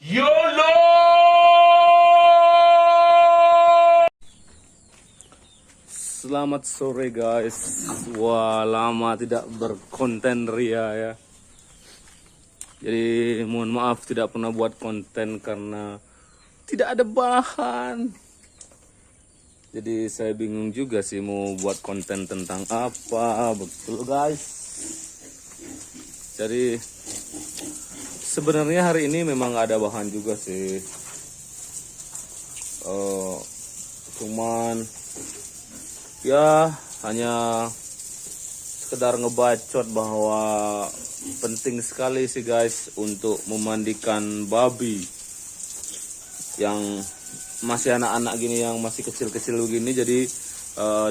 YOLO! Selamat sore guys. Wah, lama tidak berkonten Ria ya. Jadi mohon maaf tidak pernah buat konten karena tidak ada bahan. Jadi saya bingung juga sih mau buat konten tentang apa, betul guys. Jadi sebenarnya hari ini memang gak ada bahan juga sih. Cuman ya hanya sekedar ngebacot bahwa penting sekali sih guys untuk memandikan babi yang masih anak-anak gini, yang masih kecil-kecil begini. Jadi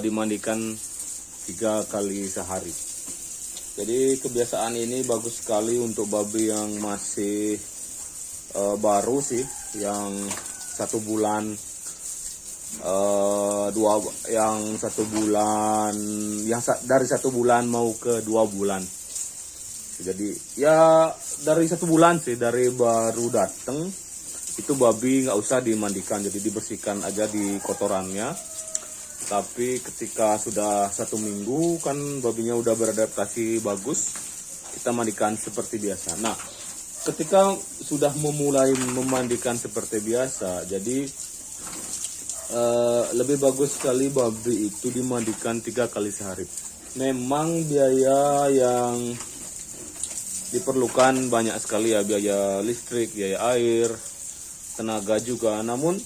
dimandikan 3 kali sehari. Jadi kebiasaan ini bagus sekali untuk babi yang masih baru sih, yang 1 bulan, yang 1 bulan, yang dari 1 bulan mau ke 2 bulan. Jadi ya dari 1 bulan sih, dari baru dateng itu babi nggak usah dimandikan, jadi dibersihkan aja di kotorannya. Tapi ketika sudah 1 minggu kan babinya udah beradaptasi bagus, kita mandikan seperti biasa. Nah, ketika sudah memulai memandikan seperti biasa, jadi lebih bagus sekali babi itu dimandikan 3 kali sehari. Memang biaya yang diperlukan banyak sekali ya, biaya listrik, biaya air, tenaga juga. Namun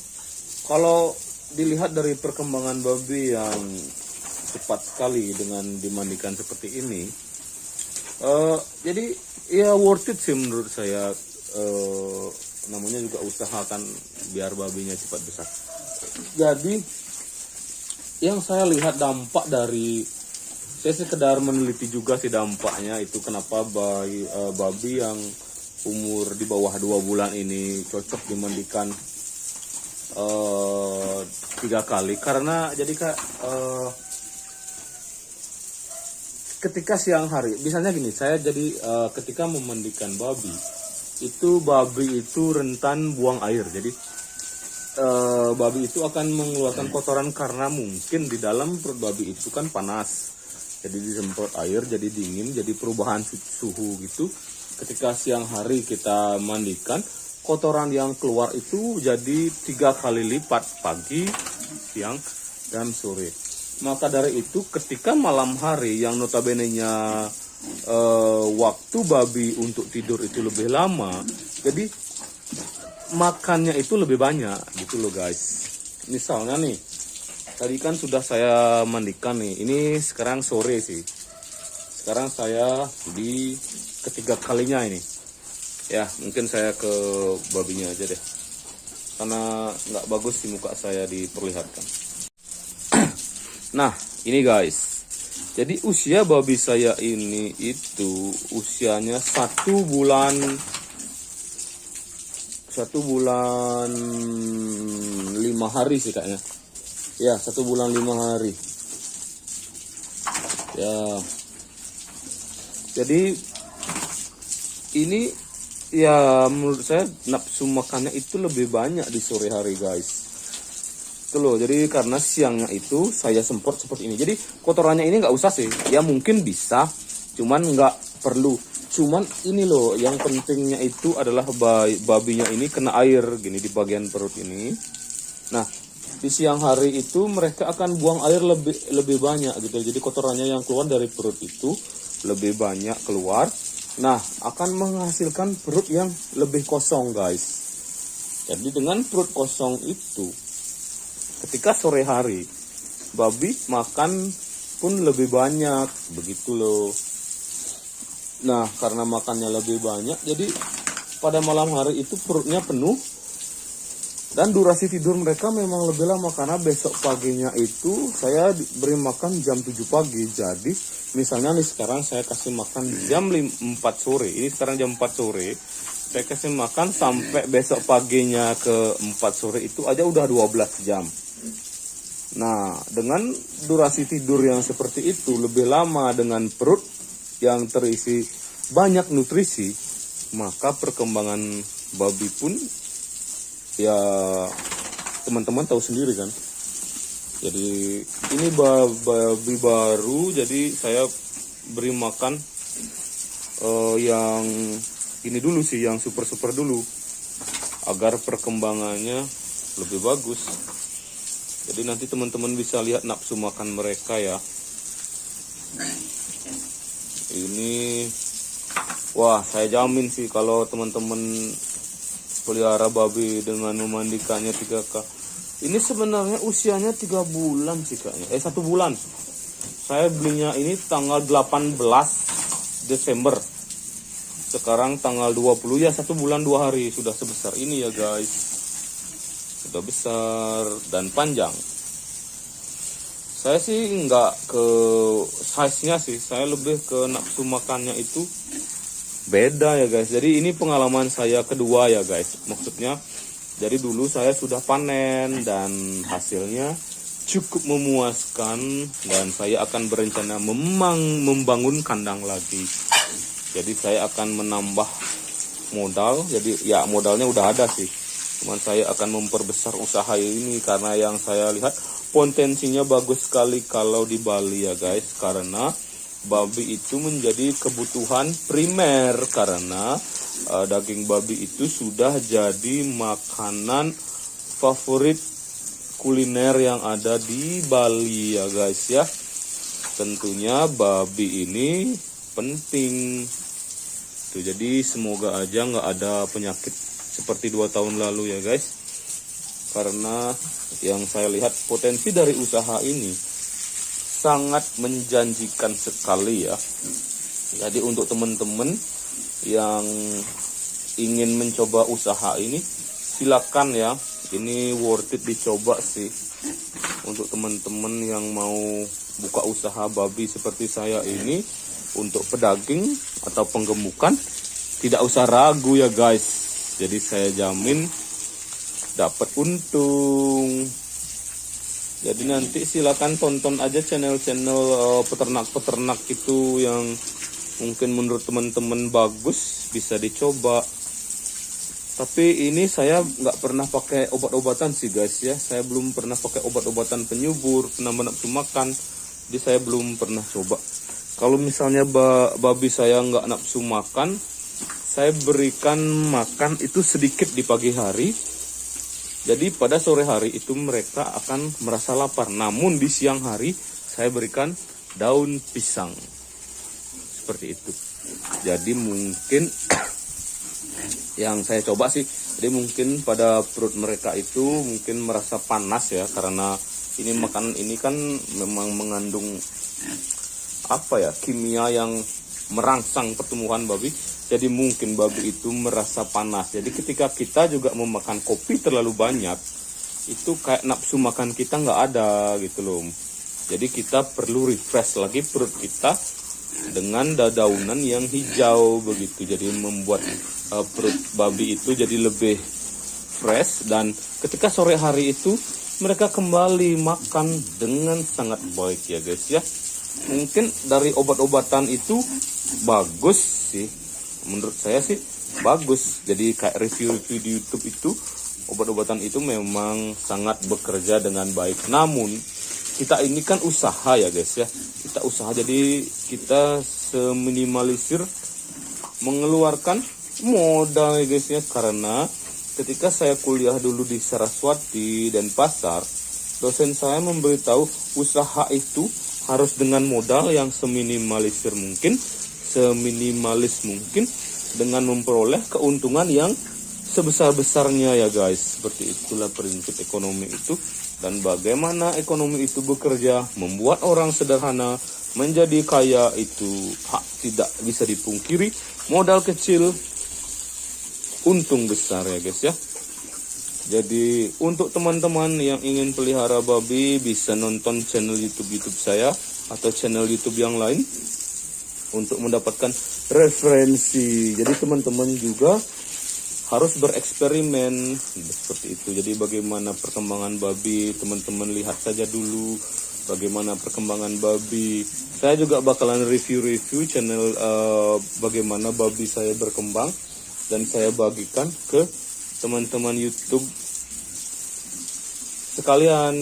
kalau dilihat dari perkembangan babi yang cepat sekali dengan dimandikan seperti ini, jadi ya worth it sih menurut saya. Namanya juga usahakan biar babinya cepat besar. Jadi yang saya lihat dampak dari, saya sekedar meneliti juga sih dampaknya itu, kenapa babi yang umur di bawah 2 bulan ini cocok dimandikan 3 kali. Karena jadi ketika siang hari, misalnya gini, saya jadi ketika memandikan babi itu rentan buang air. Jadi babi itu akan mengeluarkan kotoran karena mungkin di dalam perut babi itu kan panas, jadi disemprot air, jadi dingin, jadi perubahan suhu gitu. Ketika siang hari kita mandikan, kotoran yang keluar itu jadi 3 kali lipat, pagi, siang, dan sore. Maka dari itu ketika malam hari yang notabene-nya waktu babi untuk tidur itu lebih lama, jadi makannya itu lebih banyak gitu loh guys. Misalnya nih, tadi kan sudah saya mandikan nih, ini sekarang sore sih. Sekarang saya di ketiga kalinya ini. Ya, mungkin saya ke babinya aja deh, karena nggak bagus di muka saya diperlihatkan. Nah, ini guys. Jadi usia babi saya ini itu usianya 1 bulan 5 hari sih kayaknya. Ya, 1 bulan 5 hari. Ya. Jadi ini ya menurut saya nafsu makannya itu lebih banyak di sore hari guys. Itu loh, jadi karena siangnya itu saya semprot seperti ini. Jadi kotorannya ini nggak usah sih. Ya mungkin bisa, cuman nggak perlu. Cuman ini loh, yang pentingnya itu adalah babinya ini kena air gini di bagian perut ini. Nah, di siang hari itu mereka akan buang air lebih banyak gitu. Jadi kotorannya yang keluar dari perut itu lebih banyak keluar. Nah, akan menghasilkan perut yang lebih kosong guys. Jadi dengan perut kosong itu, ketika sore hari babi makan pun lebih banyak, begitu loh. Nah, karena makannya lebih banyak, jadi pada malam hari itu perutnya penuh. Dan durasi tidur mereka memang lebih lama, karena besok paginya itu saya beri makan jam 7 pagi. Jadi misalnya nih sekarang saya kasih makan jam 4 sore. Ini sekarang jam 4 sore. Saya kasih makan sampai besok paginya ke 4 sore itu aja udah 12 jam. Nah, dengan durasi tidur yang seperti itu lebih lama dengan perut yang terisi banyak nutrisi, maka perkembangan babi pun ya teman-teman tahu sendiri kan. Jadi ini babi baru, jadi saya beri makan yang ini dulu sih, yang super dulu, agar perkembangannya lebih bagus. Jadi nanti teman-teman bisa lihat nafsu makan mereka ya. Ini wah, saya jamin sih kalau teman-teman pelihara babi dengan memandikannya 3 kali. Ini sebenarnya usianya 3 bulan sih kayaknya. 1 bulan. Saya belinya ini tanggal 18 Desember. Sekarang tanggal 20, ya 1 bulan 2 hari sudah sebesar ini ya guys. Sudah besar dan panjang. Saya sih nggak ke size-nya sih, saya lebih ke nafsu makannya itu beda ya guys. Jadi ini pengalaman saya kedua ya guys. Maksudnya dari dulu saya sudah panen dan hasilnya cukup memuaskan, dan saya akan berencana membangun kandang lagi. Jadi saya akan menambah modal. Jadi ya modalnya udah ada sih, cuman saya akan memperbesar usaha ini karena yang saya lihat potensinya bagus sekali kalau di Bali ya guys. Karena babi itu menjadi kebutuhan primer, karena daging babi itu sudah jadi makanan favorit kuliner yang ada di Bali ya guys ya. Tentunya babi ini penting tuh, jadi semoga aja nggak ada penyakit seperti 2 tahun lalu ya guys. Karena yang saya lihat potensi dari usaha ini sangat menjanjikan sekali ya. Jadi untuk teman-teman yang ingin mencoba usaha ini, silakan ya. Ini worth it dicoba sih. Untuk teman-teman yang mau buka usaha babi seperti saya ini, untuk pedaging atau penggemukan, tidak usah ragu ya guys. Jadi saya jamin dapat untung. Jadi nanti silakan tonton aja channel-channel peternak-peternak itu yang mungkin menurut teman-teman bagus, bisa dicoba. Tapi ini saya nggak pernah pakai obat-obatan sih guys ya. Saya belum pernah pakai obat-obatan penyubur, penambah nafsu makan. Jadi saya belum pernah coba. Kalau misalnya babi saya nggak nafsu makan, saya berikan makan itu sedikit di pagi hari. Jadi pada sore hari itu mereka akan merasa lapar. Namun di siang hari saya berikan daun pisang. Seperti itu. Jadi mungkin yang saya coba sih, jadi mungkin pada perut mereka itu mungkin merasa panas ya, karena ini makanan ini kan memang mengandung kimia yang merangsang pertumbuhan babi. Jadi mungkin babi itu merasa panas. Jadi ketika kita juga memakan kopi terlalu banyak, itu kayak nafsu makan kita nggak ada gitu loh. Jadi kita perlu refresh lagi perut kita dengan dedaunan yang hijau begitu. Jadi membuat perut babi itu jadi lebih fresh, dan ketika sore hari itu mereka kembali makan dengan sangat baik ya guys ya. Mungkin dari obat-obatan itu bagus sih, menurut saya sih bagus. Jadi kayak review-review di YouTube itu, obat-obatan itu memang sangat bekerja dengan baik. Namun kita ini kan usaha ya guys ya, kita usaha, jadi kita seminimalisir mengeluarkan modal ya guys ya. Karena ketika saya kuliah dulu di Saraswati dan Pasar, dosen saya memberitahu usaha itu harus dengan modal yang seminimalis mungkin, dengan memperoleh keuntungan yang sebesar-besarnya ya guys. Seperti itulah prinsip ekonomi itu. Dan bagaimana ekonomi itu bekerja, membuat orang sederhana menjadi kaya, itu tidak bisa dipungkiri. Modal kecil, untung besar ya guys ya. Jadi untuk teman-teman yang ingin pelihara babi, bisa nonton channel YouTube saya atau channel YouTube yang lain untuk mendapatkan referensi. Jadi teman-teman juga harus bereksperimen seperti itu. Jadi bagaimana perkembangan babi, teman-teman lihat saja dulu bagaimana perkembangan babi. Saya juga bakalan review channel bagaimana babi saya berkembang, dan saya bagikan ke teman-teman YouTube sekalian.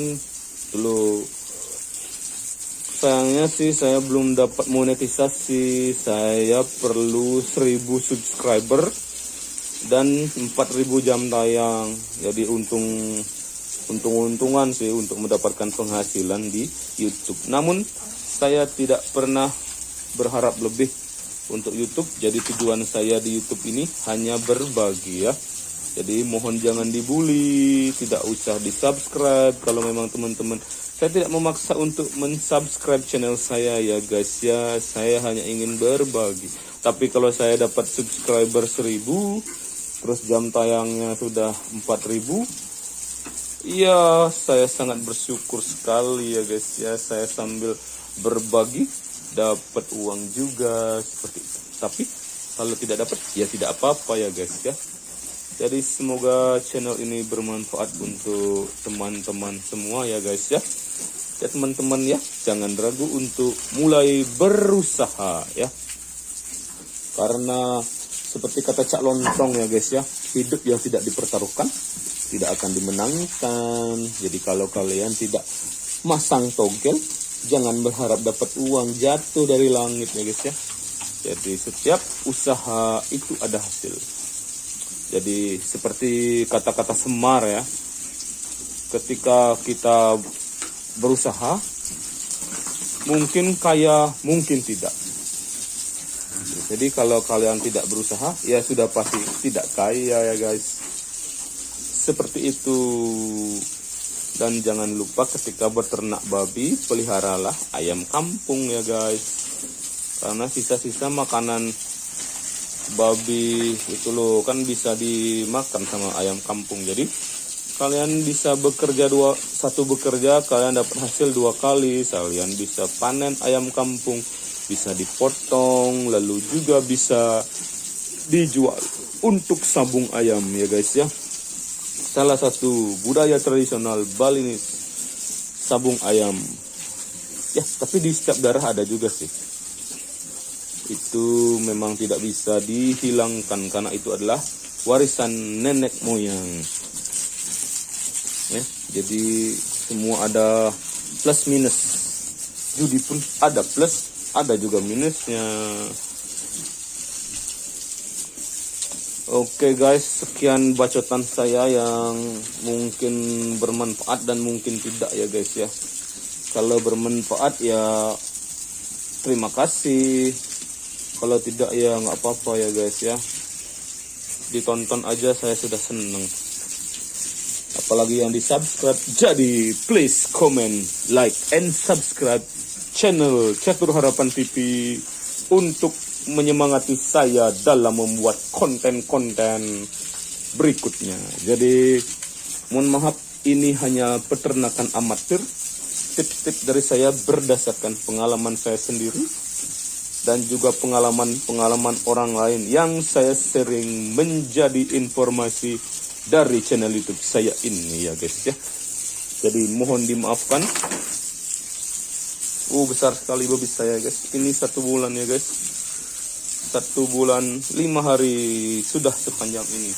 Dulu sayangnya sih saya belum dapat monetisasi. Saya perlu 1000 subscriber dan 4000 jam tayang. Jadi untung-untungan sih untuk mendapatkan penghasilan di YouTube. Namun saya tidak pernah berharap lebih untuk YouTube. Jadi tujuan saya di YouTube ini hanya berbagi ya. Jadi mohon jangan dibully, tidak usah di-subscribe kalau memang teman-teman. Saya tidak memaksa untuk men-subscribe channel saya ya guys ya. Saya hanya ingin berbagi. Tapi kalau saya dapat subscriber 1000, terus jam tayangnya sudah 4000, ya saya sangat bersyukur sekali ya guys ya. Saya sambil berbagi dapat uang juga seperti itu. Tapi kalau tidak dapat ya tidak apa-apa ya guys ya. Jadi semoga channel ini bermanfaat untuk teman-teman semua ya guys ya. Ya teman-teman ya, jangan ragu untuk mulai berusaha ya. Karena seperti kata Cak Lontong ya guys ya, hidup yang tidak dipertaruhkan tidak akan dimenangkan. Jadi kalau kalian tidak masang togel, jangan berharap dapat uang jatuh dari langit ya guys ya. Jadi setiap usaha itu ada hasil. Jadi seperti kata-kata Semar ya, ketika kita berusaha mungkin kaya, mungkin tidak. Jadi kalau kalian tidak berusaha ya sudah pasti tidak kaya ya guys. Seperti itu. Dan jangan lupa ketika beternak babi, peliharalah ayam kampung ya guys. Karena sisa-sisa makanan babi itu loh kan bisa dimakan sama ayam kampung. Jadi kalian bisa bekerja satu bekerja kalian dapat hasil 2 kali. Kalian bisa panen ayam kampung, bisa dipotong, lalu juga bisa dijual untuk sabung ayam ya guys ya. Salah satu budaya tradisional Bali ini sabung ayam ya. Tapi di setiap daerah ada juga sih. Itu memang tidak bisa dihilangkan karena itu adalah warisan nenek moyang ya. Jadi semua ada plus minus. Judi pun ada plus, ada juga minusnya. Oke guys, sekian bacotan saya yang mungkin bermanfaat dan mungkin tidak ya guys ya. Kalau bermanfaat ya terima kasih. Kalau tidak ya nggak apa-apa ya guys ya. Ditonton aja saya sudah seneng. Apalagi yang di subscribe. Jadi please comment, like, and subscribe channel Catur Harapan TV untuk menyemangati saya dalam membuat konten-konten berikutnya. Jadi mohon maaf, ini hanya peternakan amatir. Tips-tips dari saya berdasarkan pengalaman saya sendiri dan juga pengalaman orang lain yang saya sering menjadi informasi dari channel YouTube saya ini ya guys ya. Jadi mohon dimaafkan. Besar sekali babi saya guys. Ini 1 bulan ya guys. 1 bulan 5 hari sudah sepanjang ini.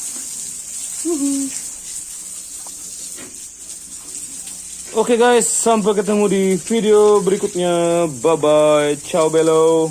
Oke guys, sampai ketemu di video berikutnya. Bye bye. Ciao bello.